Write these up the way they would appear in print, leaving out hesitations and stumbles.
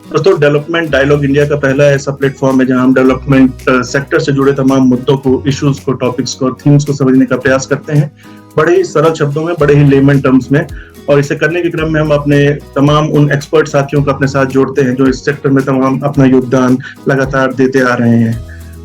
दोस्तों, development dialogue India का पहला ऐसा प्लेटफॉर्म है जहां हम डेवलपमेंट सेक्टर से जुड़े तमाम मुद्दों को, इश्यूज को, टॉपिक्स को और थीम्स को समझने का प्रयास करते हैं, बड़े ही सरल शब्दों में, बड़े ही लेमन टर्म्स में। और इसे करने के क्रम में हम अपने तमाम उन एक्सपर्ट साथियों को अपने साथ जोड़ते हैं जो इस सेक्टर में तमाम अपना योगदान लगातार देते आ रहे हैं।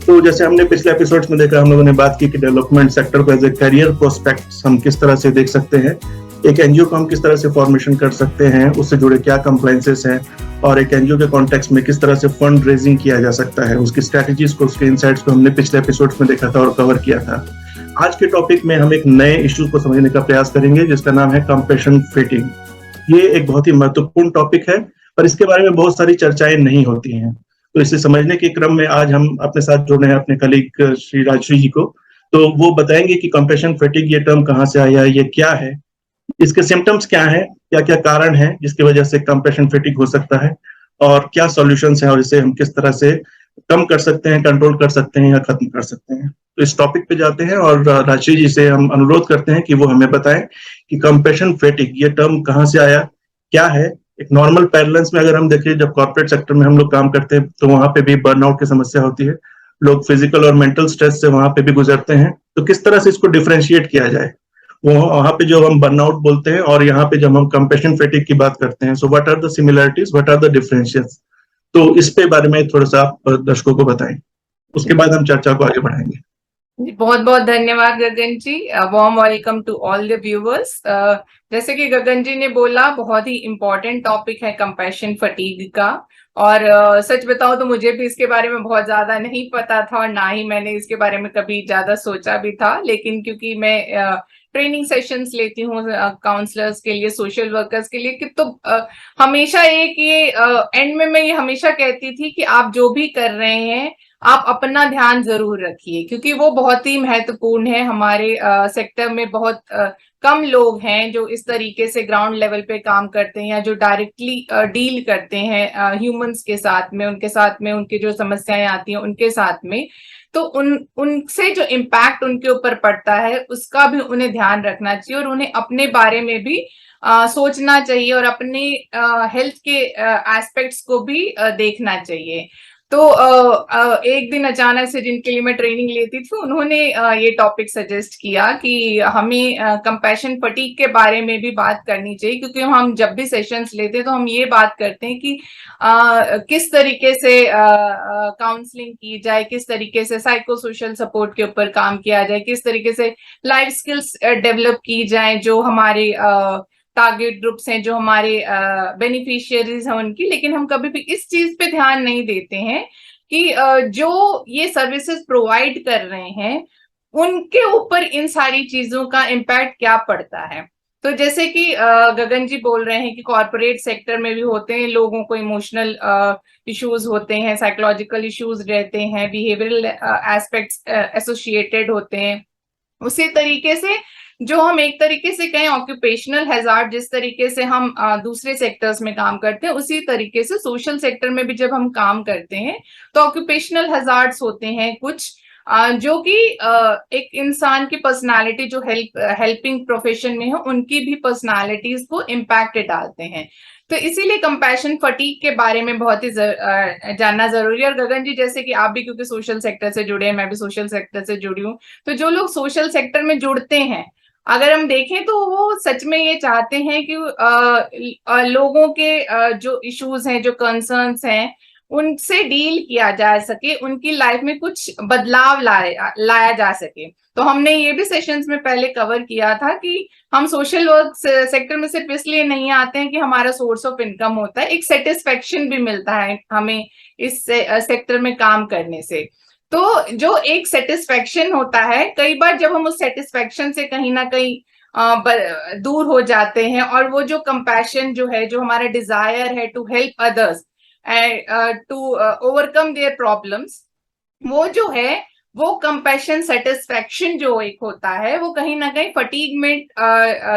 तो जैसे हमने पिछले एपिसोड्स में देखा, हम लोगों ने बात की कि डेवलपमेंट सेक्टर को एज ए करियर प्रोस्पेक्ट हम किस तरह से देख सकते हैं, एक एनजीओ को हम किस तरह से फॉर्मेशन कर सकते हैं, उससे जुड़े क्या कंप्लायंसेस हैं, और एक एनजीओ के कॉन्टेक्स्ट में किस तरह से फंड रेजिंग किया जा सकता है, उसकी स्ट्रेटजीज को, उसके इनसाइट्स को हमने पिछले एपिसोड्स में देखा था और कवर किया था। आज के टॉपिक में हम एक नए इश्यू को समझने का प्रयास करेंगे जिसका नाम है कंपैशन फेटिंग। ये एक बहुत ही महत्वपूर्ण टॉपिक है, पर इसके बारे में बहुत सारी चर्चाएं नहीं होती हैं। तो इसे समझने के क्रम में आज हम अपने साथ जोड़े हैं अपने कलीग श्री राजश्री जी को। तो वो बताएंगे कि कंपैशन फेटिंग ये टर्म कहाँ से आया, ये क्या है, इसके सिम्टम्स क्या हैं, क्या क्या कारण हैं जिसकी वजह से कंपैशन फेटिग हो सकता है, और क्या सॉल्यूशंस हैं और इसे हम किस तरह से कम कर सकते हैं, कंट्रोल कर सकते हैं या खत्म कर सकते हैं। तो इस टॉपिक पे जाते हैं और राजश्री जी से हम अनुरोध करते हैं कि वो हमें बताएं कि कंपैशन फेटिग ये टर्म कहाँ से आया, क्या है। एक नॉर्मल पैरेलल्स में अगर हम देखें, जब कॉर्पोरेट सेक्टर में हम लोग काम करते हैं तो वहां पे भी बर्नआउट की समस्या होती है, लोग फिजिकल और मेंटल स्ट्रेस से वहां पे भी गुजरते हैं। तो किस तरह से इसको डिफ्रेंशिएट किया जाए, वो वहां पे जो हम बर्नआउट बोलते हैं और यहाँ पे जब हम कंपैशन फेटिग की बात करते हैं, so what are the similarities, what are the differentials. तो इस पे बारे में थोड़ा सा आप दर्शकों को बताएं, उसके बाद हम चर्चा को आगे बढ़ाएंगे। बहुत बहुत धन्यवाद Gagan ji. Warm welcome to all the viewers. जैसे कि गगन जी ने बोला, बहुत ही इम्पोर्टेंट टॉपिक है कंपैशन फटीग का। और सच बताऊं तो मुझे भी इसके बारे में बहुत ज्यादा नहीं पता था और ना ही मैंने इसके बारे में कभी ज्यादा सोचा भी था। लेकिन क्योंकि मैं ट्रेनिंग सेशंस लेती हूँ काउंसलर्स के लिए, सोशल वर्कर्स के लिए, कि तो हमेशा एक ये एंड में मैं ये हमेशा कहती थी कि आप जो भी कर रहे हैं आप अपना ध्यान जरूर रखिए, क्योंकि वो बहुत ही महत्वपूर्ण है। हमारे सेक्टर में बहुत कम लोग हैं जो इस तरीके से ग्राउंड लेवल पे काम करते हैं या जो डायरेक्टली डील करते हैं ह्यूमंस के साथ में, उनके साथ में उनकी जो समस्याएं आती हैं उनके साथ में। तो उनसे जो इम्पैक्ट उनके ऊपर पड़ता है उसका भी उन्हें ध्यान रखना चाहिए और उन्हें अपने बारे में भी सोचना चाहिए और अपने हेल्थ के एस्पेक्ट्स को भी देखना चाहिए। तो एक दिन अचानक से जिनके लिए मैं ट्रेनिंग लेती थी, उन्होंने ये टॉपिक सजेस्ट किया कि हमें कंपैशन फटीग के बारे में भी बात करनी चाहिए, क्योंकि हम जब भी सेशंस लेते हैं तो हम ये बात करते हैं कि किस तरीके से काउंसलिंग की जाए, किस तरीके से साइको सोशल सपोर्ट के ऊपर काम किया जाए, किस तरीके से लाइफ स्किल्स डेवलप की जाए जो हमारे टारगेट ग्रुप्स हैं, जो हमारे बेनिफिशियरीज हैं उनकी। लेकिन हम कभी भी इस चीज पे ध्यान नहीं देते हैं कि जो ये सर्विसेज प्रोवाइड कर रहे हैं उनके ऊपर इन सारी चीजों का इम्पैक्ट क्या पड़ता है। तो जैसे कि गगन जी बोल रहे हैं कि कॉर्पोरेट सेक्टर में भी होते हैं, लोगों को इमोशनल इश्यूज होते हैं, साइकोलॉजिकल इश्यूज रहते हैं, बिहेवियरल एस्पेक्ट्स एसोसिएटेड होते हैं। उसी तरीके से जो हम एक तरीके से कहें ऑक्यूपेशनल हैजार्ड, जिस तरीके से हम दूसरे सेक्टर्स में काम करते हैं, उसी तरीके से सोशल सेक्टर में भी जब हम काम करते हैं तो ऑक्यूपेशनल हैजार्ड्स होते हैं कुछ, जो कि एक इंसान की पर्सनालिटी, जो हेल्पिंग प्रोफेशन में है उनकी भी पर्सनालिटीज को इम्पैक्ट डालते हैं। तो इसीलिए कंपैशन फटीग के बारे में बहुत ही जानना जरूरी है। और गगन जी, जैसे कि आप भी क्योंकि सोशल सेक्टर से जुड़े हैं, मैं भी सोशल सेक्टर से जुड़ी हूँ, तो जो लोग सोशल सेक्टर में जुड़ते हैं, अगर हम देखें तो वो सच में ये चाहते हैं कि लोगों के जो इश्यूज हैं, जो कंसर्न्स हैं, उनसे डील किया जा सके, उनकी लाइफ में कुछ बदलाव लाया जा सके। तो हमने ये भी सेशंस में पहले कवर किया था कि हम सोशल वर्क सेक्टर में सिर्फ इसलिए नहीं आते हैं कि हमारा सोर्स ऑफ इनकम होता है, एक सेटिस्फेक्शन भी मिलता है हमें इस सेक्टर में काम करने से। तो जो एक सेटिस्फेक्शन होता है, कई बार जब हम उस सेटिस्फेक्शन से कहीं ना कहीं दूर हो जाते हैं, और वो जो कंपैशन जो है, जो हमारा डिजायर है to help others to overcome their problems, वो जो है, वो कंपैशन सेटिस्फेक्शन जो एक होता है, वो कहीं ना कहीं फटीग में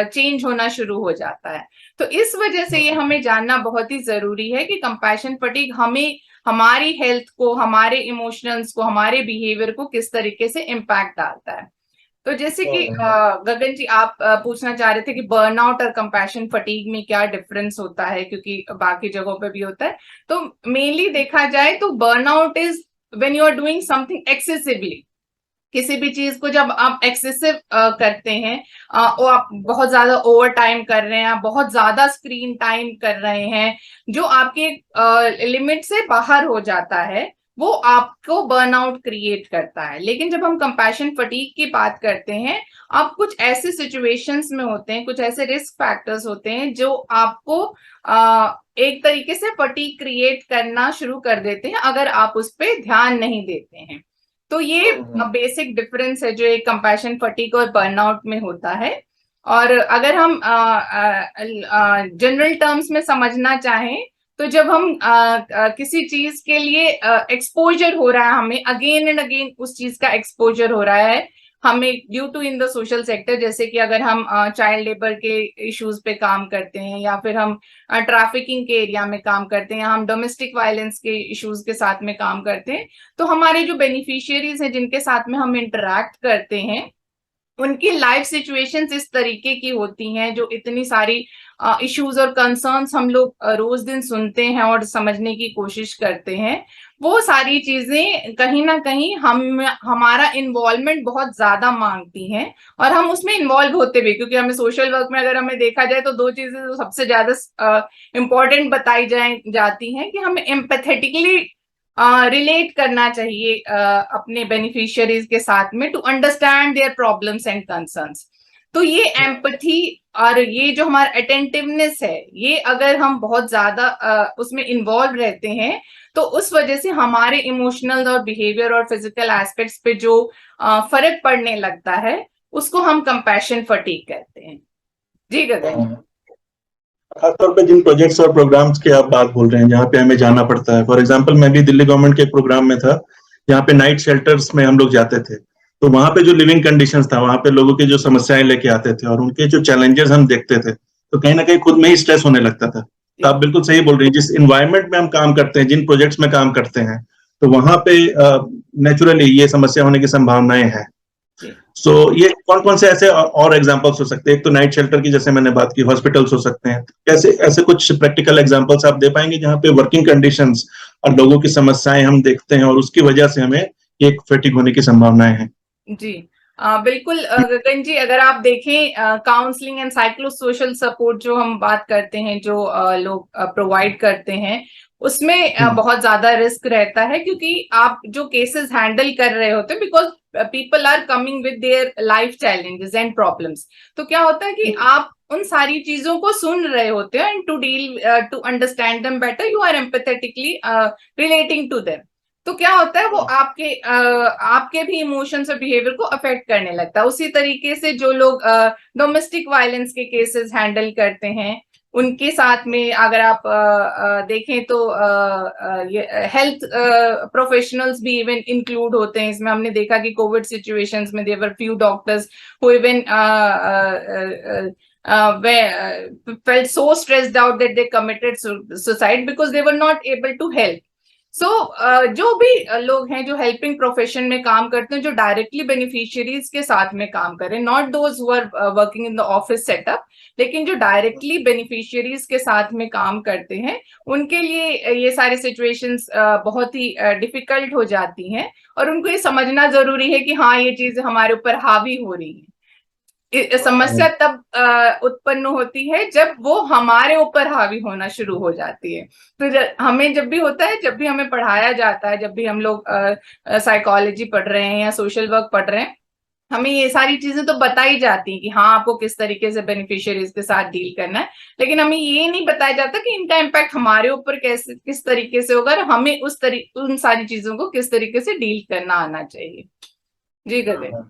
चेंज होना शुरू हो जाता है। तो इस वजह से ये हमें जानना बहुत ही जरूरी है कि कंपैशन फटीग हमें हमारी हेल्थ को, हमारे इमोशंस को, हमारे बिहेवियर को किस तरीके से इम्पैक्ट डालता है। तो जैसे कि गगन जी आप पूछना चाह रहे थे कि बर्नआउट और कंपैशन फटीग में क्या डिफरेंस होता है, क्योंकि बाकी जगहों पे भी होता है। तो मेनली देखा जाए तो burnout is when you are doing something excessively. किसी भी चीज को जब आप एक्सेसिव करते हैं, और आप बहुत ज्यादा ओवर टाइम कर रहे हैं, आप बहुत ज्यादा स्क्रीन टाइम कर रहे हैं, जो आपके लिमिट से बाहर हो जाता है, वो आपको बर्नआउट क्रिएट करता है। लेकिन जब हम कंपैशन फटीग की बात करते हैं, आप कुछ ऐसे सिचुएशंस में होते हैं, कुछ ऐसे रिस्क फैक्टर्स होते हैं जो आपको एक तरीके से फटीग क्रिएट करना शुरू कर देते हैं अगर आप उस पर ध्यान नहीं देते हैं। तो ये बेसिक डिफरेंस है जो एक कंपैशन फटीग और बर्नआउट में होता है। और अगर हम जनरल टर्म्स में समझना चाहें, तो जब हम किसी चीज के लिए एक्सपोजर हो रहा है, हमें अगेन एंड अगेन उस चीज का एक्सपोजर हो रहा है, हमें due to in the social sector, जैसे कि अगर हम चाइल्ड लेबर के इश्यूज पे काम करते हैं, या फिर हम ट्रैफिकिंग के एरिया में काम करते हैं, या हम डोमेस्टिक वायलेंस के इश्यूज के साथ में काम करते हैं, तो हमारे जो बेनिफिशियरीज हैं जिनके साथ में हम इंटरैक्ट करते हैं, उनकी लाइफ सिचुएशंस इस तरीके की होती हैं, जो इतनी सारी इश्यूज और कंसर्न्स हम लोग रोज दिन सुनते हैं और समझने की कोशिश करते हैं, वो सारी चीजें कहीं ना कहीं हमारा इन्वॉल्वमेंट बहुत ज्यादा मांगती हैं। और हम उसमें इन्वॉल्व होते भी, क्योंकि हमें सोशल वर्क में अगर हमें देखा जाए तो दो चीजें जो सबसे ज्यादा इम्पोर्टेंट बताई जाती हैं कि हमें एम्पैथेटिकली रिलेट करना चाहिए अपने बेनिफिशियरीज के साथ में, to understand their problems and concerns. तो ये एम्पैथी और ये जो हमारा अटेंटिवनेस है, ये अगर हम बहुत ज्यादा उसमें इन्वॉल्व रहते हैं, तो उस वजह से हमारे इमोशनल और बिहेवियर और फिजिकल एस्पेक्ट्स पे जो फर्क पड़ने लगता है, उसको हम कंपैशन फटीग कहते हैं। जी गगन। खासतौर पे जिन प्रोजेक्ट्स और प्रोग्राम्स की आप बात बोल रहे हैं, जहाँ पे हमें जाना पड़ता है, फॉर एग्जांपल मैं भी दिल्ली गवर्नमेंट के एक प्रोग्राम में था, जहाँ पे नाइट शेल्टर्स में हम लोग जाते थे। तो वहां पे जो लिविंग कंडीशंस था, वहां पे लोगों की जो समस्याएं लेके आते थे और उनके जो चैलेंजेस हम देखते थे, तो कहीं ना कहीं खुद में ही स्ट्रेस होने लगता था। तो आप बिल्कुल सही बोल रही हैं, जिस इन्वायरमेंट में हम काम करते हैं, जिन प्रोजेक्ट्स में काम करते हैं, तो वहां पे नेचुरली ये समस्या होने की संभावनाएं हैं। सो ये कौन कौन से ऐसे और एग्जांपल्स हो सकते हैं? एक तो नाइट शेल्टर की जैसे मैंने बात की, हॉस्पिटल्स हो सकते हैं, कैसे ऐसे कुछ प्रैक्टिकल एग्जांपल्स आप दे पाएंगे जहां पे वर्किंग कंडीशंस और लोगों की समस्याएं हम देखते हैं और उसकी वजह से हमें एक फैटिग होने की संभावनाएं हैं? जी बिल्कुल गगन जी, अगर आप देखें counselling and cyclo social support जो हम बात करते हैं, जो लोग प्रोवाइड करते हैं, उसमें बहुत ज्यादा रिस्क रहता है, क्योंकि आप जो केसेस हैंडल कर रहे होते हैं, because people are coming with their life challenges and problems. तो क्या होता है कि आप उन सारी चीजों को सुन रहे होते हैं, and to deal to understand them better you are empathetically relating to them. तो क्या होता है, वो आपके भी इमोशंस और बिहेवियर को अफेक्ट करने लगता है। उसी तरीके से जो लोग डोमेस्टिक वायलेंस के केसेस हैंडल करते हैं, उनके साथ में अगर आप देखें तो हेल्थ प्रोफेशनल्स भी इवन इंक्लूड होते हैं इसमें। हमने देखा कि कोविड सिचुएशंस में there were few doctors who even felt so stressed out that they committed suicide because they were not able to help. So जो भी लोग हैं जो हेल्पिंग प्रोफेशन में काम करते हैं, जो डायरेक्टली बेनिफिशियरीज के साथ में काम करें, not those who are working in the office setup, लेकिन जो डायरेक्टली बेनिफिशियरीज के साथ में काम करते हैं, उनके लिए ये सारी सिचुएशंस बहुत ही डिफिकल्ट हो जाती हैं। और उनको ये समझना जरूरी है कि हाँ, ये चीज हमारे ऊपर हावी हो रही है। समस्या तब उत्पन्न होती है जब वो हमारे ऊपर हावी होना शुरू हो जाती है। तो हमें जब भी होता है, जब भी हमें पढ़ाया जाता है, जब भी हम लोग साइकोलॉजी पढ़ रहे हैं या सोशल वर्क पढ़ रहे हैं, हमें ये सारी चीजें तो बताई जाती हैं कि हाँ, आपको किस तरीके से बेनिफिशियरीज के साथ डील करना है, लेकिन हमें ये नहीं बताया जाता कि इनका इम्पैक्ट हमारे ऊपर किस तरीके से होगा, और हमें उन सारी चीजों को किस तरीके से डील करना आना चाहिए। जी गगन।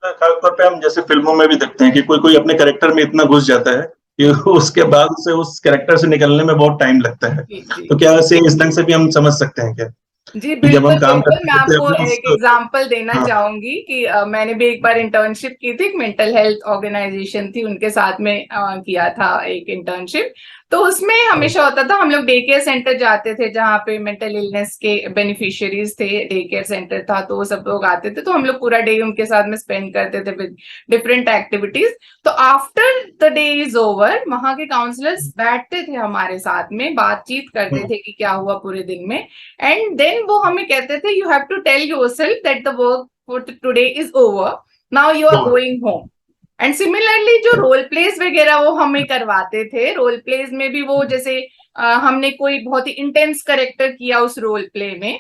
खासतौर पे हम जैसे फिल्मों में भी देखते हैं कि कोई कोई अपने कैरेक्टर में इतना घुस जाता है कि उसके बाद से उस कैरेक्टर से निकलने में बहुत टाइम लगता है। तो क्या ऐसे इस ढंग से भी हम समझ सकते हैं क्या? जी बिल्कुल बिल्कुल, मैं आपको हैं एक एग्जांपल देना चाहूंगी कि मैंने भी एक बार इंटर्नशिप की थी, एक मेंटल हेल्थ ऑर्गेनाइजेशन थी, उनके साथ में किया था एक इंटर्नशिप। तो उसमें हमेशा होता था, हम लोग डे केयर सेंटर जाते थे जहाँ पे मेंटल इलनेस के बेनिफिशियरीज थे, डे केयर सेंटर था, तो वो सब लोग आते थे, तो हम लोग पूरा डे उनके साथ में स्पेंड करते थे विद डिफरेंट एक्टिविटीज। तो after the day is over वहां के काउंसलर्स बैठते थे हमारे साथ में, बातचीत करते थे कि क्या हुआ पूरे दिन में, एंड देन वो हमें कहते थे you have to tell yourself that the work for today is over, now you are going home. And similarly जो रोल प्लेस वगैरह वो हमें करवाते थे, रोल प्लेस में भी वो जैसे हमने कोई बहुत ही इंटेंस करेक्टर किया उस रोल प्ले में,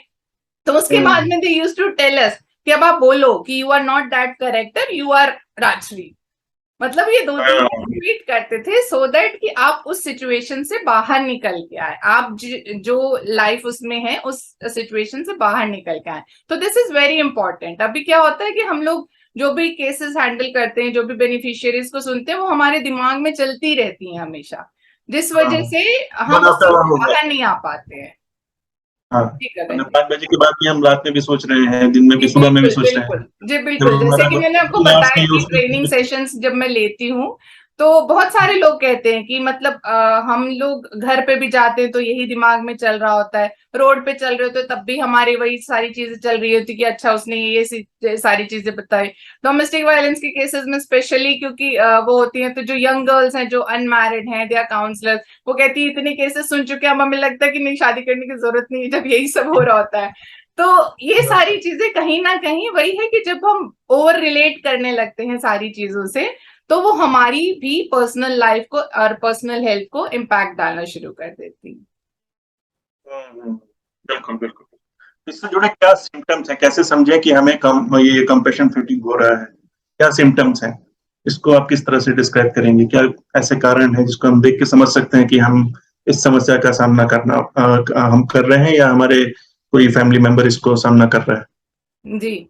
तो उसके बाद में they used to tell us कि अब आप बोलो कि you are not that character, you are Rajshri. मतलब ये दो तीन रिपीट करते थे सो दैट कि आप उस सिचुएशन से बाहर निकल के आए, आप जो लाइफ उसमें है उस सिचुएशन से बाहर निकल के आए। तो दिस इज वेरी इंपॉर्टेंट। अभी क्या होता है कि हम लोग जो भी केसेस हैंडल करते हैं, जो भी बेनिफिशियरीज को सुनते हैं, वो हमारे दिमाग में चलती रहती हैं हमेशा, जिस वजह से हम उससे बाहर नहीं आ पाते हैं। हाँ, ठीक है, 5 बजे के बाद भी हम रात में भी सोच रहे हैं, दिन में भी, सुबह में भी सोच रहे हैं। जी बिल्कुल। जैसे कि मैंने आपको बताया कि ट्रेनिंग सेशंस जब मैं लेती हूँ तो बहुत सारे लोग कहते हैं कि मतलब हम लोग घर पे भी जाते हैं तो यही दिमाग में चल रहा होता है, रोड पे चल रहे होते तब भी हमारी वही सारी चीजें चल रही होती कि अच्छा उसने ये सारी चीजें बताई। डोमेस्टिक वायलेंस के केसेस में स्पेशली, क्योंकि वो होती हैं, तो जो यंग गर्ल्स हैं जो अनमैरिड हैं, दे आर काउंसलर्स, वो कहती है इतने केसेस सुन चुके हैं, अब हमें लगता है कि नहीं शादी करने की जरूरत नहीं है जब यही सब हो रहा होता है। तो ये सारी चीजें कहीं ना कहीं वही है कि जब हम ओवर रिलेट करने लगते हैं सारी चीजों से, तो वो हमारी भी पर्सनल लाइफ को और पर्सनल हेल्थ को इम्पैक्ट डालना शुरू कर देती है। बिल्कुल बिल्कुल। इससे जुड़े क्या सिम्टम्स हैं, कैसे समझें कि हमें ये कंपैशन फटीग हो रहा है, क्या सिम्टम्स हैं, इसको आप किस तरह से डिस्क्राइब करेंगे? क्या ऐसे कारण है जिसको हम देख के समझ सकते हैं कि हम इस समस्या का सामना हम कर रहे हैं, या हमारे कोई फैमिली मेंबर इसको सामना कर रहा है? जी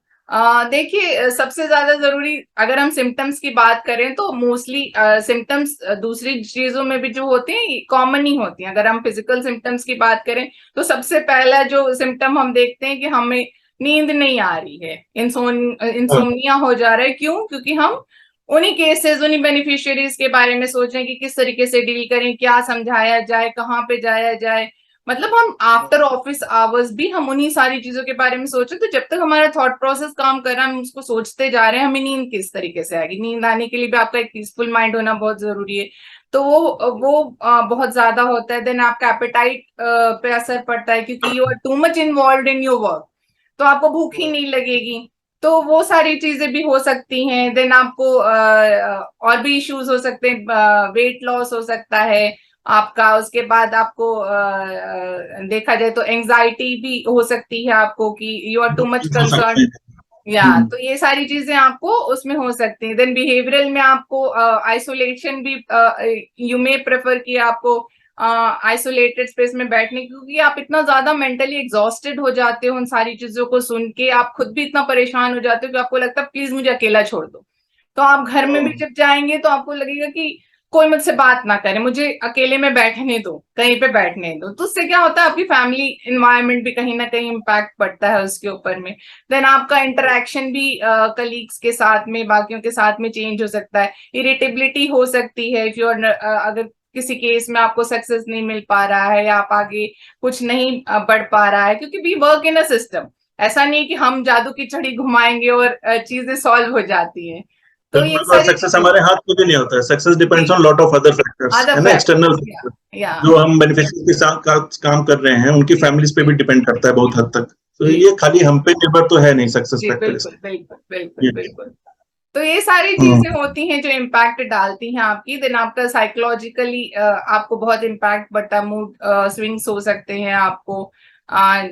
देखिए, सबसे ज्यादा जरूरी अगर हम सिम्टम्स की बात करें तो मोस्टली सिम्टम्स दूसरी चीजों में भी जो होते हैं कॉमन ही होती हैं। अगर हम फिजिकल सिम्टम्स की बात करें तो सबसे पहला जो सिम्टम हम देखते हैं कि हमें नींद नहीं आ रही है, इंसोम्निया हो जा रहा है। क्यों? क्योंकि हम उन्हीं केसेस, उन्हीं बेनिफिशियरीज के बारे में सोच रहे हैं कि किस तरीके से डील करें, क्या समझाया जाए, कहाँ पे जाया जाए। मतलब हम आफ्टर ऑफिस आवर्स भी हम उन्हीं सारी चीजों के बारे में सोच रहे, तो जब तक हमारा थॉट प्रोसेस काम कर रहा है हम उसको सोचते जा रहे हैं हमें नींद किस तरीके से आएगी। नींद आने के लिए भी आपका एक पीसफुल माइंड होना बहुत जरूरी है, तो वो बहुत ज्यादा होता है। देन आपका एपेटाइट पे असर पड़ता है, क्योंकि you are too much involve in your work, तो आपको भूख ही नहीं लगेगी। तो वो सारी चीजें भी हो सकती हैं। देन आपको और भी इश्यूज हो सकते हैं, वेट लॉस हो सकता है आपका। उसके बाद आपको देखा जाए तो एंजाइटी भी हो सकती है आपको, कि you are too much concern, या तो ये सारी चीजें आपको उसमें हो सकती हैं। देन बिहेवियरल में आपको आइसोलेशन भी, यू मे प्रेफर कि आपको आइसोलेटेड स्पेस में बैठने, क्योंकि आप इतना ज्यादा मेंटली एग्जॉस्टेड हो जाते हो उन सारी चीजों को सुन के, आप खुद भी इतना परेशान हो जाते हो कि आपको लगता है प्लीज मुझे अकेला छोड़ दो। तो आप घर में भी जब जाएंगे तो आपको लगेगा कि कोई मुझसे बात ना करे, मुझे अकेले में बैठने दो, कहीं पे बैठने दो। तो उससे क्या होता है, आपकी फैमिली इन्वायरमेंट भी कहीं ना कहीं इम्पैक्ट पड़ता है उसके ऊपर में। देन आपका इंटरेक्शन भी कलीग्स के साथ में, बाकियों के साथ में चेंज हो सकता है। इरिटेबिलिटी हो सकती है, इफ यू अगर किसी केस में आपको सक्सेस नहीं मिल पा रहा है या आप आगे कुछ नहीं बढ़ पा रहा है, क्योंकि we work in a system. ऐसा नहीं कि हम जादू की छड़ी घुमाएंगे और चीजें सॉल्व हो जाती हैं। तो ये सारी सक्सेस हमारे हाथ में भी नहीं होता है। Success depends on lot of other factors, है ना, एक्सटर्नल फैक्टर। जो हम बेनिफिशियरी के साथ काम कर रहे हैं उनकी फैमिलीज पे भी डिपेंड करता है बहुत हद तक। तो ये खाली हम पे निर्भर तो है नहीं सक्सेस फैक्टर। बिल्कुल बिल्कुल बिल्कुल बिल्कुल। तो ये सारी चीजें होती हैं जो इम्पैक्ट डालती हैं आपकी। देन आपका साइकोलॉजिकली आपको बहुत इम्पैक्ट पड़ता है, मूड स्विंग्स हो सकते हैं आपको।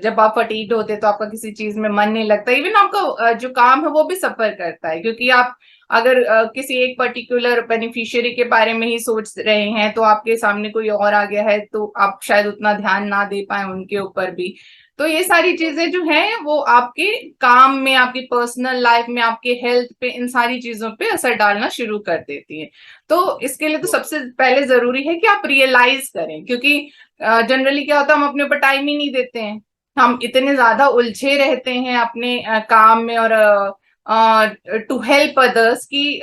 जब आप फटीग्ड होते हैं तो आपका किसी चीज में मन नहीं लगता, इवन आपका जो काम है वो भी सफर करता है, क्योंकि आप अगर किसी एक पर्टिकुलर बेनिफिशियरी के बारे में ही सोच रहे हैं तो आपके सामने कोई और आ गया है तो आप शायद उतना ध्यान ना दे पाए उनके ऊपर भी। तो ये सारी चीजें जो हैं वो आपके काम में, आपकी पर्सनल लाइफ में, आपके हेल्थ पे, इन सारी चीजों पे असर डालना शुरू कर देती है। तो इसके लिए तो सबसे पहले जरूरी है कि आप रियलाइज करें, क्योंकि जनरली क्या होता है, हम अपने ऊपर टाइम ही नहीं देते हैं। हम इतने ज्यादा उलझे रहते हैं अपने काम में और टू हेल्प अदर्स की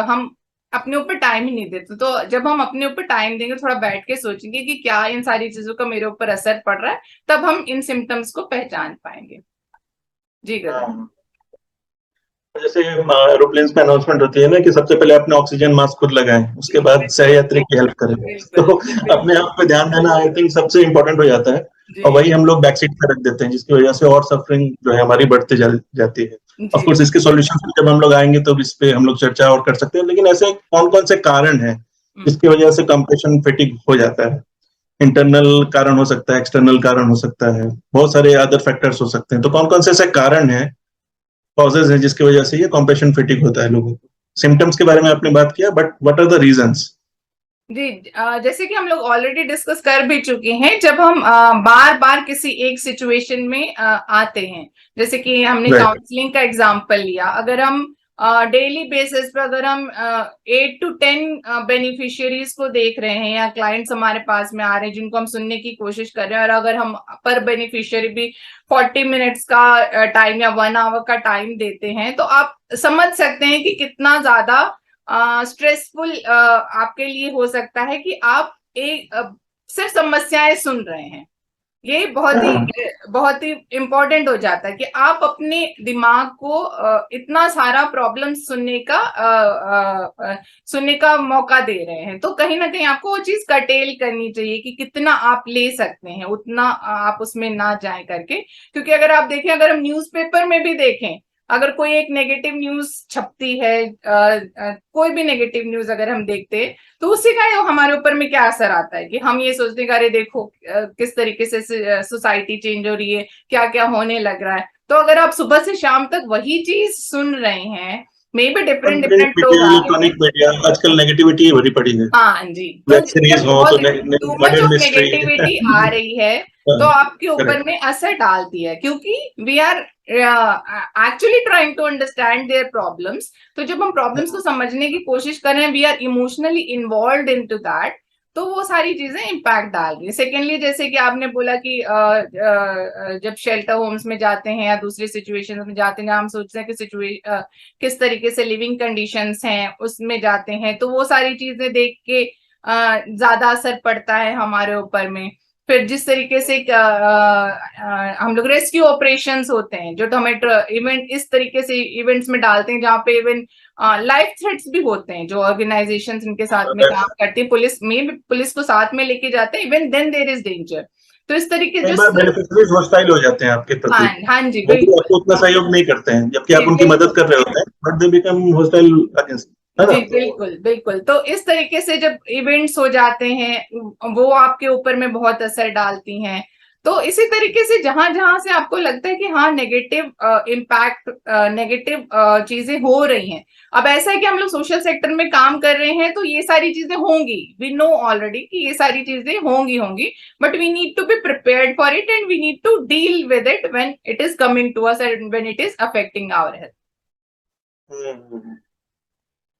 हम अपने ऊपर टाइम ही नहीं देते। तो जब हम अपने ऊपर टाइम देंगे, थोड़ा बैठ के सोचेंगे कि क्या इन सारी चीजों का मेरे ऊपर असर पड़ रहा है, तब हम इन सिम्टम्स को पहचान पाएंगे। जी गगन। हाँ, जैसे एरोप्लेन में अनाउंसमेंट होती है ना कि सबसे पहले अपने ऑक्सीजन मास्क खुद लगाएं, उसके जी बाद बिल्कुल सहयात्री की हेल्प करें। बिल्कुल तो अपने बिल्कुल। आप पे ध्यान देना आई थिंक सबसे इम्पोर्टेंट हो जाता है, और जी वही हम लोग बैक सीट पे रख देते हैं, जिसकी वजह से और सफरिंग जो है हमारी बढ़ती जाती है। ऑफ जी कोर्स इसके सॉल्यूशन पे जब हम लोग आएंगे तो इस पे हम लोग चर्चा और कर सकते हैं, लेकिन ऐसे कौन कौन से कारण हैं हम्म। जिसकी वजह से कंप्रेशन फेटिक हो जाता है? इंटरनल कारण हो सकता है, एक्सटर्नल कारण हो सकता है, बहुत सारे अदर फैक्टर्स हो सकते हैं। तो कौन कौन से ऐसे कारण हैं, कॉजेज है जिसकी वजह से ये कॉम्प्रेशन फेटिक होता है लोगों को? सिम्टम्स के बारे में आपने बात किया, but what are the reasons? जी जैसे कि हम लोग ऑलरेडी डिस्कस कर भी चुके हैं, जब हम बार बार किसी एक सिचुएशन में आते हैं, जैसे कि हमने राइट। काउंसलिंग का एग्जांपल लिया, अगर हम डेली बेसिस पे अगर हम 8 to 10 बेनिफिशियरीज को देख रहे हैं, या क्लाइंट्स हमारे पास में आ रहे हैं जिनको हम सुनने की कोशिश कर रहे हैं, और अगर हम पर बेनिफिशियरी भी 40 मिनट्स का टाइम या 1 आवर का टाइम देते हैं, तो आप समझ सकते हैं कि कितना ज्यादा स्ट्रेसफुल आपके लिए हो सकता है कि आप एक सिर्फ समस्याएं सुन रहे हैं। ये बहुत ही इम्पोर्टेंट हो जाता है कि आप अपने दिमाग को इतना सारा प्रॉब्लम सुनने का मौका दे रहे हैं। तो कहीं ना कहीं आपको वो चीज कर्टेल करनी चाहिए कि कितना आप ले सकते हैं, उतना आप उसमें ना जाए करके। क्योंकि अगर आप देखें, अगर हम न्यूज़पेपर में भी देखें, अगर कोई एक नेगेटिव न्यूज छपती है, कोई भी नेगेटिव न्यूज अगर हम देखते हैं, तो उसी का हमारे ऊपर में क्या असर आता है कि हम ये सोचते हैं, अरे देखो किस तरीके से सोसाइटी चेंज हो रही है, क्या क्या होने लग रहा है। तो अगर आप सुबह से शाम तक वही चीज सुन रहे हैं, may be different print different लोग मीडिया, आ रहे हैं। इलेक्ट्रॉनिक मीडिया, आजकल नेगेटिविटी भरी पड़ी है। हाँ जी। तो वेब सीरीज जब हो बहुत तो too much murder of mystery. Negativity आ रही है, तो आपके ऊपर करेक्ट। में असर डालती है, क्योंकि we are actually trying to understand their problems. तो जब हम प्रॉब्लम्स को समझने की कोशिश कर रहे हैं, we are emotionally involve into that, तो वो सारी चीजें इम्पैक्ट डाल रही है। सेकेंडली, जैसे कि आपने बोला कि जब शेल्टर होम्स में जाते हैं या दूसरी सिचुएशन में जाते हैं, हम सोचते हैं कि किस तरीके से लिविंग कंडीशंस हैं, उसमें जाते हैं, तो वो सारी चीजें देख के ज्यादा असर पड़ता है हमारे ऊपर में। फिर जिस तरीके से हम लोग रेस्क्यू ऑपरेशंस होते हैं, जो हमें इवेंट इस तरीके से इवेंट्स में डालते हैं, जहाँ पे इवन लाइफ थ्रेट्स भी होते हैं, जो ऑर्गेनाइजेशंस इनके साथ में काम करती है, पुलिस को साथ में लेके जाते हैं, even then there is danger. तो इस तरीके कई जो बार बेनिफिशियरीज हॉस्टाइल हो जाते हैं आपके हाँ प्रति, हाँ जी वो भी बिल्कुल। आपको उतना सहयोग नहीं करते हैं, जबकि जी आप उनकी मदद बिल्कुल। कर रहे होते हैं, but they become hostile against, है ना? जी बिल्कुल बिल्कुल। तो इस तरीके से जब इवेंट्स हो जाते हैं, वो आपके ऊपर में बहुत असर डालती हैं। तो इसी तरीके से जहां जहां से आपको लगता है कि हाँ नेगेटिव इम्पैक्ट, नेगेटिव चीजें हो रही हैं। अब ऐसा है कि हम लोग सोशल सेक्टर में काम कर रहे हैं, तो ये सारी चीजें होंगी, वी नो ऑलरेडी कि ये सारी चीजें होंगी, but we need to be prepared for it, and we need to deal with it when it is coming to us and when it is affecting our health.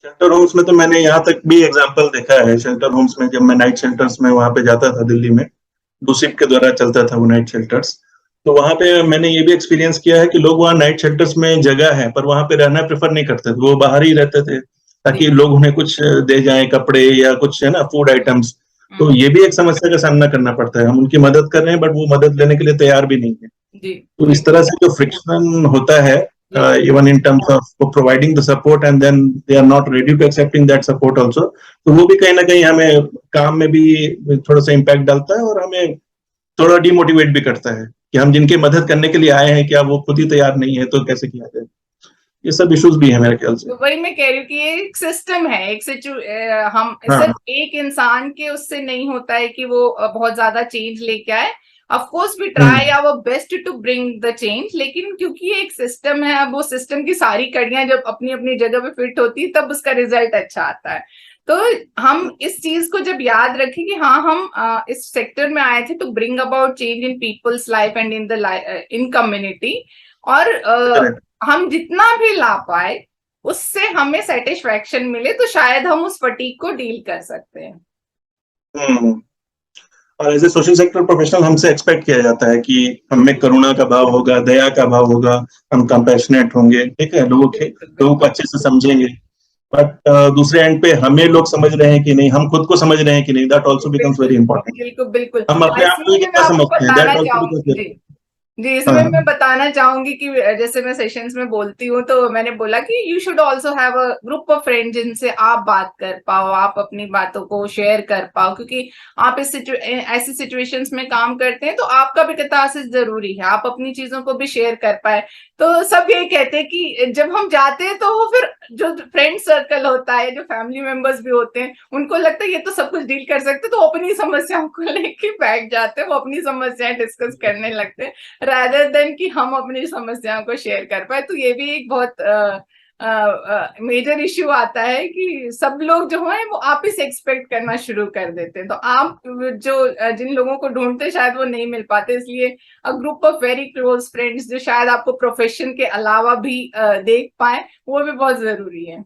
Shelter homes में तो मैंने यहाँ तक भी एग्जांपल देखा है। Shelter homes में जब मैं नाइट शेल्टर्स में वहां पे जाता था दिल्ली में, डूसिप के द्वारा चलता था वो नाइट शेल्टर्स, तो वहां पे मैंने ये भी एक्सपीरियंस किया है कि लोग वहाँ नाइट शेल्टर्स में जगह है पर वहां पे रहना प्रेफर नहीं करते थे, वो बाहर ही रहते थे ताकि जी। लोग उन्हें कुछ दे जाएं, कपड़े या कुछ है ना, फूड आइटम्स। तो ये भी एक समस्या का सामना करना पड़ता है, हम उनकी मदद कर रहे हैं बट वो मदद लेने के लिए तैयार भी नहीं है। जी तो इस तरह से जो फ्रिक्शन होता है, जी even in terms of providing the support and then they are not ready to accepting that support also, तो वो भी कहीं ना कहीं हमें काम में भी थोड़ा सा इम्पैक्ट डालता है, और हमें थोड़ा डिमोटिवेट भी करता है कि हम जिनकी मदद करने के लिए आए हैं, क्या वो खुद ही तैयार नहीं है, तो कैसे किया जाए? ये सब इश्यूज भी है मेरे ख्याल से। तो वही मैं कह रही हूँ कि ये एक सिस्टम है, हम हाँ। सिर्फ एक इंसान के उससे नहीं होता है कि वो बहुत ज्यादा चेंज लेके आए। Of course we try our best to bring the change, लेकिन क्योंकि ये एक सिस्टम है, अब वो सिस्टम की सारी कड़ियां जब अपनी अपनी जगह पे फिट होती है, तब उसका रिजल्ट अच्छा आता है। तो हम इस चीज को जब याद रखें कि हाँ हम इस सेक्टर में आए थे to bring about change in people's life and in community, और हम जितना भी ला पाए उससे हमें सेटिस्फैक्शन मिले, तो शायद हम उस फटीग को डील कर सकते हैं। और as a social sector professional हमसे एक्सपेक्ट किया जाता है कि हम में करुणा का भाव होगा, दया का भाव होगा, हम कंपैशनेट होंगे, ठीक है, लोगों बिल्कुल को बिल्कुल। अच्छे से समझेंगे। बट दूसरे एंड पे हमें लोग समझ रहे हैं कि नहीं, हम खुद को समझ रहे हैं कि नहीं, दैट ऑल्सो बिकम्स बिल्कुल वेरी इंपॉर्टेंट। बिल्कुल बिल्कुल। हम अपने आप को इसमें मैं कितना आपको समझते हैं, बताना दैट ऑल्सो चाहूँ बिकम्स। जी जी, इसमें मैं हाँ बताना चाहूंगी कि जैसे मैं सेशंस में बोलती हूँ तो मैंने बोला कि you should also have a group of friend जिनसे आप बात कर पाओ, आप अपनी बातों को शेयर कर पाओ, क्योंकि आप ऐसी सिचुएशंस में काम करते हैं तो आपका भी कैथारसिस जरूरी है, आप अपनी चीजों को भी शेयर कर पाए। तो सब यही कहते हैं कि जब हम जाते हैं तो वो फिर जो फ्रेंड सर्कल होता है, जो फैमिली मेंबर्स भी होते हैं, उनको लगता है ये तो सब कुछ डील कर सकते, तो अपनी समस्याओं को लेके बैठ जाते हैं, वो अपनी समस्याएं डिस्कस करने लगते हैं rather than कि हम अपनी समस्याओं को शेयर कर पाए। तो ये भी एक बहुत मेजर इश्यू आता है कि सब लोग जो है वो आप ही से एक्सपेक्ट करना शुरू कर देते हैं, तो आप जो जिन लोगों को ढूंढते हैं शायद वो नहीं मिल पाते, इसलिए a group of very close friends जो शायद आपको प्रोफेशन के अलावा भी देख पाए, वो भी बहुत जरूरी है।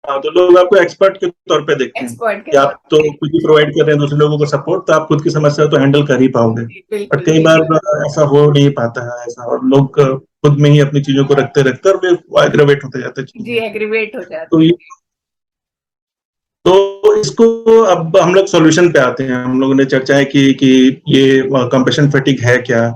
हाँ, तो लोग आपको एक्सपर्ट के तौर पे देखते हैं एक्सपर्ट के कि तौर आप तो पे। खुद ही प्रोवाइड कर रहे हैं दूसरे लोगों को सपोर्ट, तो आप खुद की समस्या तो हैंडल कर ही पाओगे। बट बिल्कुल कई बार बिल्कुल। ऐसा हो नहीं पाता है ऐसा, और लोग खुद में ही अपनी चीजों को रखते रखते और वे एग्रेवेट होते जाते हैं जी, चीजें। एग्रीवेट हो तो जाते ये, हैं। तो इसको अब हम लोग सॉल्यूशन पे आते हैं। हम लोगों ने चर्चाएं की कि ये कंपेशन फटीग है क्या,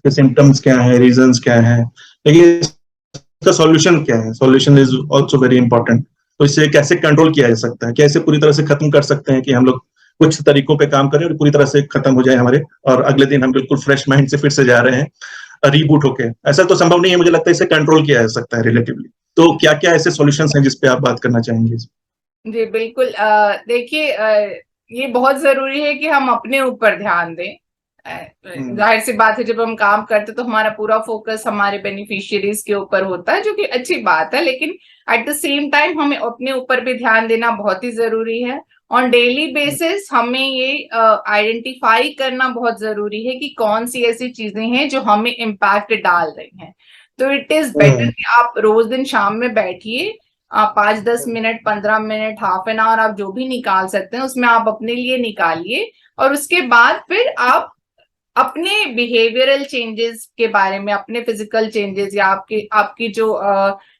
सिम्टम्स क्या है, रीजंस क्या है, लेकिन इसका सॉल्यूशन क्या है? Solution is also very important. तो इसे कैसे कंट्रोल किया जा सकता है, कैसे पूरी तरह से खत्म कर सकते हैं कि हम लोग कुछ तरीकों पे काम करें और पूरी तरह से खत्म हो जाए हमारे, और अगले दिन हम बिल्कुल फ्रेश माइंड से फिर से जा रहे हैं रीबूट होके। ऐसा तो संभव नहीं है, मुझे लगता है इसे कंट्रोल किया जा सकता है रिलेटिवली। तो क्या क्या ऐसे सॉल्यूशंस हैं जिसपे आप बात करना चाहेंगे? जी बिल्कुल। देखिए, ये बहुत जरूरी है कि हम अपने ऊपर ध्यान दें। हम्म। जाहिर सी बात है, जब हम काम करते तो हमारा पूरा फोकस हमारे बेनिफिशियरीज के ऊपर होता है, जो कि अच्छी बात है, लेकिन एट द सेम टाइम हमें अपने ऊपर भी ध्यान देना बहुत ही जरूरी है। ऑन डेली बेसिस हमें ये आइडेंटिफाई करना बहुत जरूरी है कि कौन सी ऐसी चीजें हैं जो हमें इम्पैक्ट डाल रही हैं। तो इट इज बेटर हम्म। कि आप रोज दिन शाम में बैठिए, आप 5-10 minute, 15 minute, half an hour, आप जो भी निकाल सकते हैं उसमें आप अपने लिए निकालिए। और उसके बाद फिर आप अपने बिहेवियरल चेंजेस के बारे में, अपने फिजिकल चेंजेस या आपके आपकी जो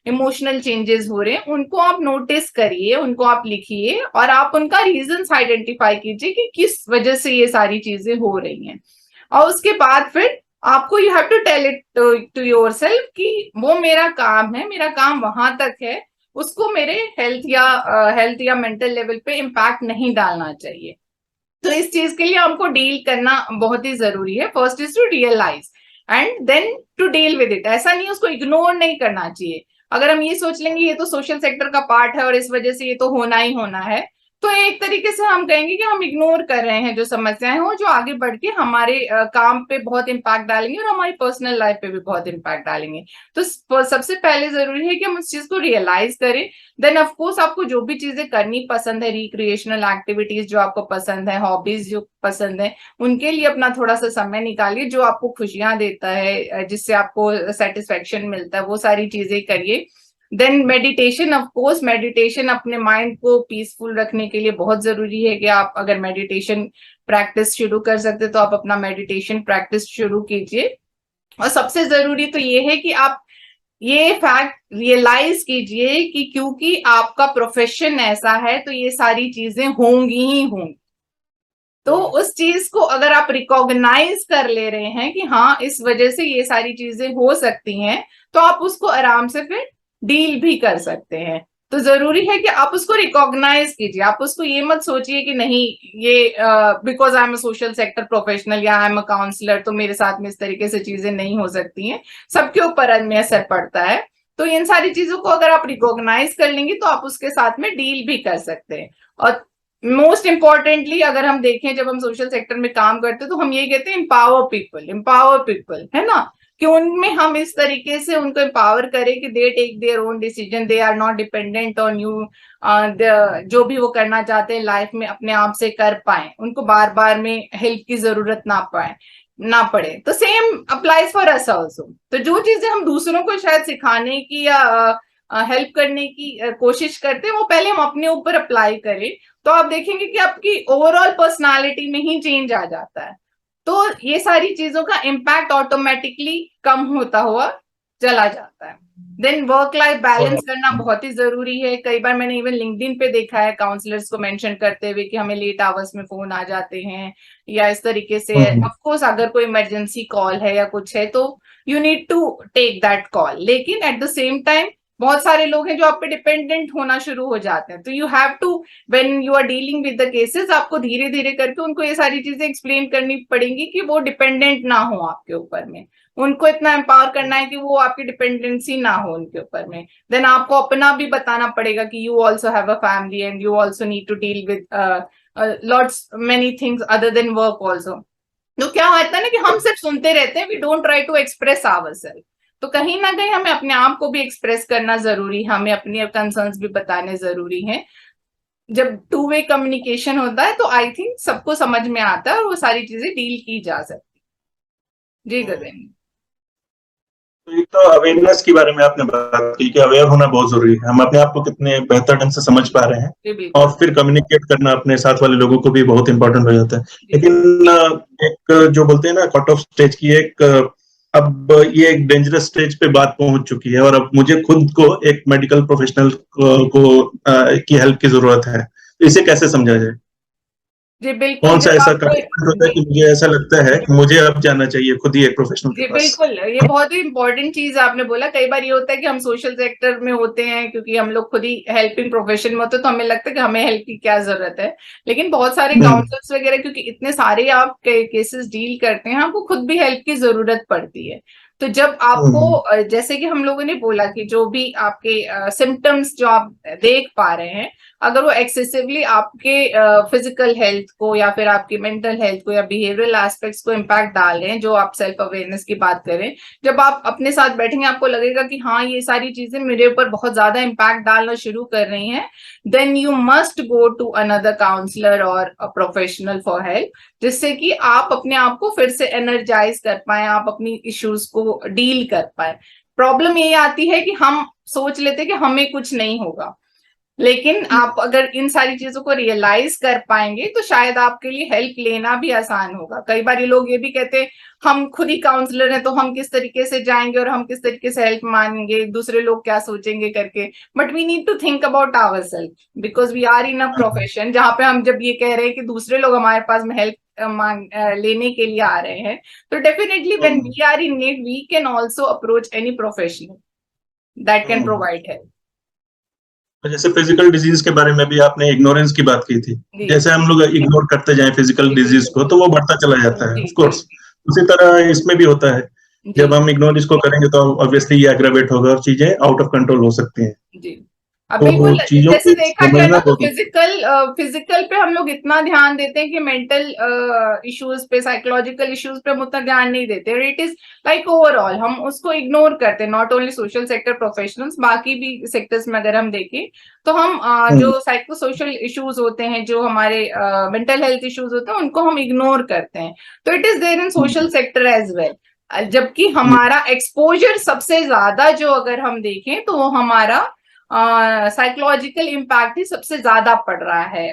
इमोशनल चेंजेस हो रहे हैं उनको आप नोटिस करिए, उनको आप लिखिए और आप उनका रीजंस आइडेंटिफाई कीजिए कि किस वजह से ये सारी चीजें हो रही हैं। और उसके बाद फिर आपको you have to tell it to yourself कि वो मेरा काम है, मेरा काम वहां तक है, उसको मेरे हेल्थ या मेंटल लेवल पे इम्पैक्ट नहीं डालना चाहिए। तो इस चीज के लिए हमको डील करना बहुत ही जरूरी है। First is to realise and then to deal with it. ऐसा नहीं, उसको इग्नोर नहीं करना चाहिए। अगर हम ये सोच लेंगे ये तो सोशल सेक्टर का पार्ट है और इस वजह से ये तो होना ही होना है, तो एक तरीके से हम कहेंगे कि हम इग्नोर कर रहे हैं जो समस्याएं हो, जो आगे बढ़ के हमारे काम पे बहुत इम्पैक्ट डालेंगे और हमारी पर्सनल लाइफ पे भी बहुत इम्पैक्ट डालेंगे। तो सबसे पहले जरूरी है कि हम उस चीज को रियलाइज करें। देन ऑफ कोर्स आपको जो भी चीजें करनी पसंद है, रिक्रिएशनल एक्टिविटीज जो आपको पसंद है, हॉबीज जो पसंद है, उनके लिए अपना थोड़ा सा समय निकालिए। जो आपको खुशियां देता है, जिससे आपको सेटिस्फेक्शन मिलता है, वो सारी चीजें करिए। Then meditation, of course meditation अपने माइंड को पीसफुल रखने के लिए बहुत जरूरी है कि आप अगर मेडिटेशन प्रैक्टिस शुरू कर सकते तो आप अपना मेडिटेशन प्रैक्टिस शुरू कीजिए। और सबसे जरूरी तो ये है कि आप ये फैक्ट रियलाइज कीजिए कि क्योंकि आपका प्रोफेशन ऐसा है तो ये सारी चीजें होंगी ही होंगी। तो उस चीज को अगर आप रिकॉग्नाइज कर ले रहे हैं कि हाँ इस वजह से ये सारी चीजें हो सकती हैं, तो आप उसको आराम से फिर डील भी कर सकते हैं। तो जरूरी है कि आप उसको रिकॉग्नाइज कीजिए। आप उसको ये मत सोचिए कि नहीं ये because I am a social sector professional या आई एम अ काउंसलर तो मेरे साथ में इस तरीके से चीजें नहीं हो सकती हैं। सबके ऊपर में असर पड़ता है। तो इन सारी चीजों को अगर आप रिकॉग्नाइज कर लेंगे तो आप उसके साथ में डील भी कर सकते हैं। और मोस्ट इंपॉर्टेंटली अगर हम देखें, जब हम सोशल सेक्टर में काम करते हैं तो हम ये कहते हैं एम्पावर पीपल, है ना, कि उनमें हम इस तरीके से उनको एम्पावर करें कि they take their own decision, they are not dependent on you. जो भी वो करना चाहते हैं लाइफ में अपने आप से कर पाए, उनको बार बार में हेल्प की जरूरत ना पड़े। तो same applies for us also. तो जो चीजें हम दूसरों को शायद सिखाने की या हेल्प करने की कोशिश करते हैं, वो पहले हम अपने ऊपर अप्लाई करें, तो आप देखेंगे कि आपकी ओवरऑल पर्सनालिटी में ही चेंज आ जाता है। तो ये सारी चीजों का इम्पैक्ट ऑटोमेटिकली कम होता हुआ चला जाता है। देन वर्क लाइफ बैलेंस करना बहुत ही जरूरी है। कई बार मैंने इवन लिंक्डइन पे देखा है काउंसलर्स को मेंशन करते हुए कि हमें लेट आवर्स में फोन आ जाते हैं या इस तरीके से। ऑफ कोर्स अगर कोई इमरजेंसी कॉल है या कुछ है तो you need to take that call, लेकिन एट द सेम टाइम बहुत सारे लोग हैं जो आप पे डिपेंडेंट होना शुरू हो जाते हैं। तो you have to, when you are dealing with the cases, आपको धीरे धीरे करके उनको ये सारी चीजें एक्सप्लेन करनी पड़ेंगी कि वो डिपेंडेंट ना हो आपके ऊपर में। उनको इतना एम्पावर करना है कि वो आपकी डिपेंडेंसी ना हो उनके ऊपर में। देन आपको अपना भी बताना पड़ेगा कि you also have a family and you also need to deal with lots many things other than work also. तो क्या होता है ना कि हम सिर्फ सुनते रहते हैं, we don't try to express ourself. तो कहीं ना कहीं हमें अपने आप को भी एक्सप्रेस करना जरूरी है, हमें अपने कंसर्न्स भी बताने जरूरी हैं। जब टू वे कम्युनिकेशन होता है तो आई थिंक सबको समझ में आता है और वो सारी चीजें डील की जा सकती। जी गगन। तो एक तो अवेयरनेस के बारे में आपने बात की कि अवेयर होना बहुत जरूरी है, हम अपने आप को कितने बेहतर ढंग से समझ पा रहे हैं, और फिर कम्युनिकेट करना अपने साथ वाले लोगों को भी बहुत इंपॉर्टेंट हो जाता है। लेकिन एक जो बोलते हैं ना कट ऑफ स्टेज की, एक अब ये एक डेंजरस स्टेज पे बात पहुंच चुकी है और अब मुझे खुद को एक मेडिकल प्रोफेशनल की हेल्प की जरूरत है। तो इसे कैसे समझा जाए? जी बिल्कुल। कौन सा ऐसा होता है कि मुझे ऐसा लगता है कि मुझे अब जाना चाहिए खुद ही एक प्रोफेशनल के जी पास? बिल्कुल, ये बहुत ही इंपॉर्टेंट चीज आपने बोला। कई बार ये होता है कि हम सोशल सेक्टर में होते हैं क्योंकि हम लोग खुद ही हेल्पिंग प्रोफेशन में होते हैं, तो हमें लगता है कि हमें हेल्प की क्या जरूरत है। लेकिन बहुत सारे काउंसलर्स वगैरह, क्योंकि इतने सारे आप केसेस डील करते हैं, आपको खुद भी हेल्प की जरूरत पड़ती है। तो जब आपको, जैसे कि हम लोगों ने बोला कि जो भी आपके सिम्टम्स जो आप देख पा रहे हैं, अगर वो एक्सेसिवली आपके फिजिकल हेल्थ को या फिर आपकी मेंटल हेल्थ को या बिहेवियरल एस्पेक्ट्स को इम्पैक्ट डाल रहे हैं, जो आप सेल्फ अवेयरनेस की बात करें, जब आप अपने साथ बैठेंगे आपको लगेगा कि हाँ ये सारी चीजें मेरे ऊपर बहुत ज्यादा इम्पैक्ट डालना शुरू कर रही हैं, then you must go to another counsellor और अ प्रोफेशनल फॉर हेल्प, जिससे कि आप अपने आप को फिर से एनर्जाइज कर पाए, आप अपनी इश्यूज को डील कर पाए। प्रॉब्लम ये आती है कि हम सोच लेते हैं कि हमें कुछ नहीं होगा, लेकिन आप अगर इन सारी चीजों को रियलाइज कर पाएंगे तो शायद आपके लिए हेल्प लेना भी आसान होगा। कई बार ये लोग ये भी कहते हैं हम खुद ही काउंसलर हैं तो हम किस तरीके से जाएंगे और हम किस तरीके से हेल्प मांगेंगे, दूसरे लोग क्या सोचेंगे करके। But we need to think about ourselves, because we are in a profession जहां पे हम जब ये कह रहे हैं कि दूसरे लोग हमारे पास में हेल्प लेने के लिए आ रहे हैं, तो definitely when we are in need we can also approach any professional that can provide help. जैसे फिजिकल डिजीज के बारे में भी आपने इग्नोरेंस की बात की थी, जैसे हम लोग इग्नोर करते जाएं फिजिकल डिजीज को तो वो बढ़ता चला जाता है, ऑफ कोर्स उसी तरह इसमें भी होता है। जब हम इग्नोर इसको करेंगे तो ऑब्वियसली ये एग्रावेट होगा और चीजें आउट ऑफ कंट्रोल हो सकती हैं। अब बिल्कुल जैसे देखा जाए ना तो फिजिकल फिजिकल पे हम लोग इतना ध्यान देते हैं कि मेंटल इश्यूज पे, साइकोलॉजिकल इश्यूज पे हम उतना ध्यान नहीं देते। इट इज लाइक ओवरऑल हम उसको इग्नोर करते हैं, not only social sector professionals, बाकी भी सेक्टर्स में अगर हम देखें तो हम जो साइको सोशल इश्यूज होते हैं, जो हमारे मेंटल हेल्थ इश्यूज होते हैं, उनको हम इग्नोर करते हैं। तो it is there in social sector as well, जबकि हमारा एक्सपोजर सबसे ज्यादा जो अगर हम देखें तो वो हमारा साइकोलॉजिकल इम्पैक्ट ही सबसे ज्यादा पड़ रहा है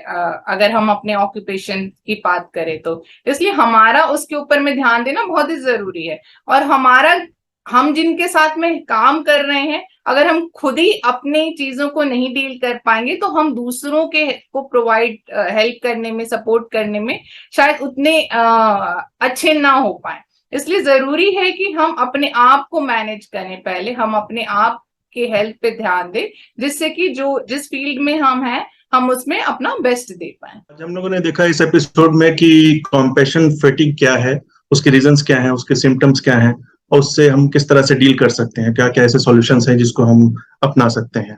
अगर हम अपने ऑक्यूपेशन की बात करें तो। इसलिए हमारा उसके ऊपर में ध्यान देना बहुत ही जरूरी है। और हम जिनके साथ में काम कर रहे हैं, अगर हम खुद ही अपनी चीजों को नहीं डील कर पाएंगे तो हम दूसरों के को प्रोवाइड हेल्प करने में, सपोर्ट करने में शायद उतने अच्छे ना हो पाए। इसलिए जरूरी है कि हम अपने आप को मैनेज करें, पहले हम अपने आप के हेल्थ पे ध्यान दें, जिससे कि जो जिस फील्ड में हम हैं हम उसमें अपना बेस्ट दे पाए। आज हम लोगों ने देखा इस एपिसोड में कि कंपैशन फैटिग क्या है, उसके रीजंस क्या हैं, उसके सिम्टम्स क्या हैं, और उससे हम किस तरह से डील कर सकते हैं, क्या क्या ऐसे सॉल्यूशंस हैं जिसको हम अपना सकते हैं।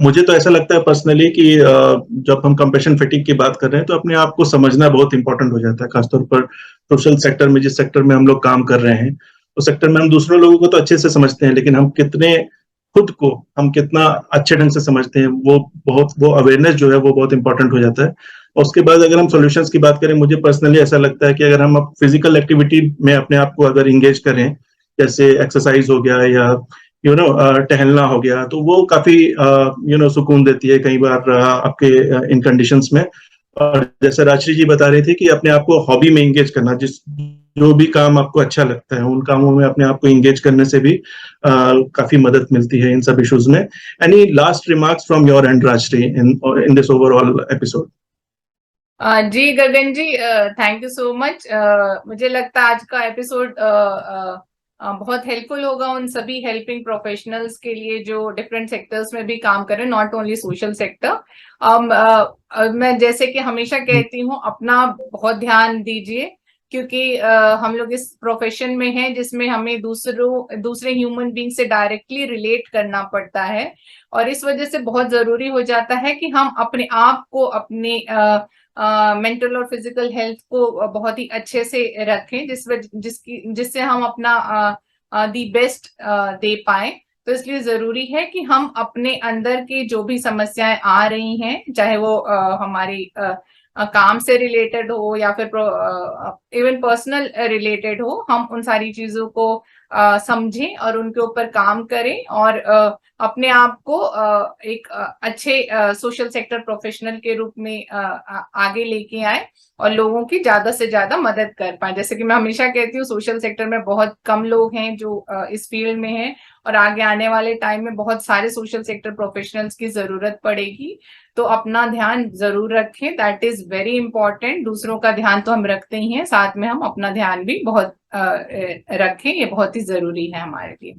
मुझे तो ऐसा लगता है पर्सनली कि जब हम कंपैशन फैटिग की बात कर रहे हैं तो अपने आप को समझना बहुत इंपॉर्टेंट हो जाता है, खासतौर पर सोशल सेक्टर में, जिस सेक्टर में हम लोग काम कर रहे हैं उस सेक्टर में हम दूसरों लोगों को तो अच्छे से समझते हैं, लेकिन हम कितना अच्छे ढंग से समझते हैं, वो अवेयरनेस जो है वो बहुत इंपॉर्टेंट हो जाता है। और उसके बाद अगर हम सॉल्यूशंस की बात करें, मुझे पर्सनली ऐसा लगता है कि अगर हम फिजिकल एक्टिविटी में अपने आप को अगर इंगेज करें, जैसे एक्सरसाइज हो गया या टहलना हो गया, तो वो काफी सुकून देती है कई बार आपके इन कंडीशंस में। और जैसे राजश्री जी बता रही थी कि अपने आप को हॉबी में इंगेज करना, जो भी काम आपको अच्छा लगता है उन कामों में अपने आप को एंगेज करने से भी काफी मदद मिलती है इन सब इश्यूज में। Any last remarks from your end Rajshree in this overall episode? जी Gagan ji, thank you so much. मुझे लगता है आज का एपिसोड बहुत हेल्पफुल होगा उन सभी हेल्पिंग प्रोफेशनल्स के लिए जो डिफरेंट सेक्टर्स में भी काम करें, नॉट ओनली सोशल सेक्टर। मैं जैसे कि हमेशा कहती हूँ, अपना बहुत ध्यान दीजिए, क्योंकि हम लोग इस प्रोफेशन में हैं जिसमें हमें दूसरे ह्यूमन बींग से डायरेक्टली रिलेट करना पड़ता है, और इस वजह से बहुत जरूरी हो जाता है कि हम अपने आप को, अपने मेंटल और फिजिकल हेल्थ को बहुत ही अच्छे से रखें, जिससे हम अपना दी बेस्ट दे पाए। तो इसलिए जरूरी है कि हम अपने अंदर की जो भी समस्याएं आ रही हैं, चाहे वो हमारी काम से रिलेटेड हो या फिर इवन पर्सनल रिलेटेड हो, हम उन सारी चीजों को समझें और उनके ऊपर काम करें, और अपने आप को एक अच्छे सोशल सेक्टर प्रोफेशनल के रूप में आगे लेके आए और लोगों की ज्यादा से ज्यादा मदद कर पाए। जैसे कि मैं हमेशा कहती हूँ, सोशल सेक्टर में बहुत कम लोग हैं जो इस फील्ड में हैं, और आगे आने वाले टाइम में बहुत सारे सोशल सेक्टर प्रोफेशनल्स की जरूरत पड़ेगी। तो अपना ध्यान जरूर रखें, दैट इज वेरी इंपॉर्टेंट। दूसरों का ध्यान तो हम रखते ही हैं, साथ में हम अपना ध्यान भी बहुत रखें, ये बहुत ही जरूरी है हमारे लिए।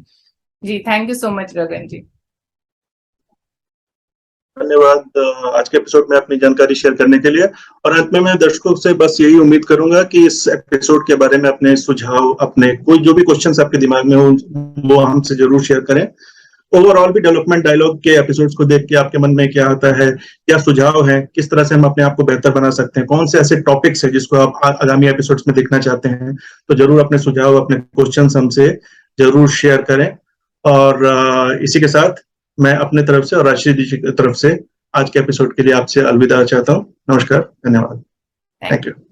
जी, थैंक यू सो मच गगन जी। धन्यवाद आज के एपिसोड में अपनी जानकारी शेयर करने के लिए। और अंत में मैं दर्शकों से बस यही उम्मीद करूंगा कि इस एपिसोड के बारे में अपने सुझाव, अपने कोई जो भी क्वेश्चंस आपके दिमाग में हो, वो हमसे जरूर शेयर करें। ओवरऑल भी डेवलपमेंट डायलॉग के एपिसोड्स को देख के आपके मन में क्या आता है, क्या सुझाव है, किस तरह से हम अपने आप को बेहतर बना सकते हैं, कौन से ऐसे टॉपिक्स है जिसको आप आगामी एपिसोड्स में देखना चाहते हैं, तो जरूर अपने सुझाव, अपने क्वेश्चंस हमसे जरूर शेयर करें। और इसी के साथ मैं अपने तरफ से और राजश्री जी की तरफ से आज के एपिसोड के लिए आपसे अलविदा चाहता हूँ। नमस्कार, धन्यवाद, थैंक यू।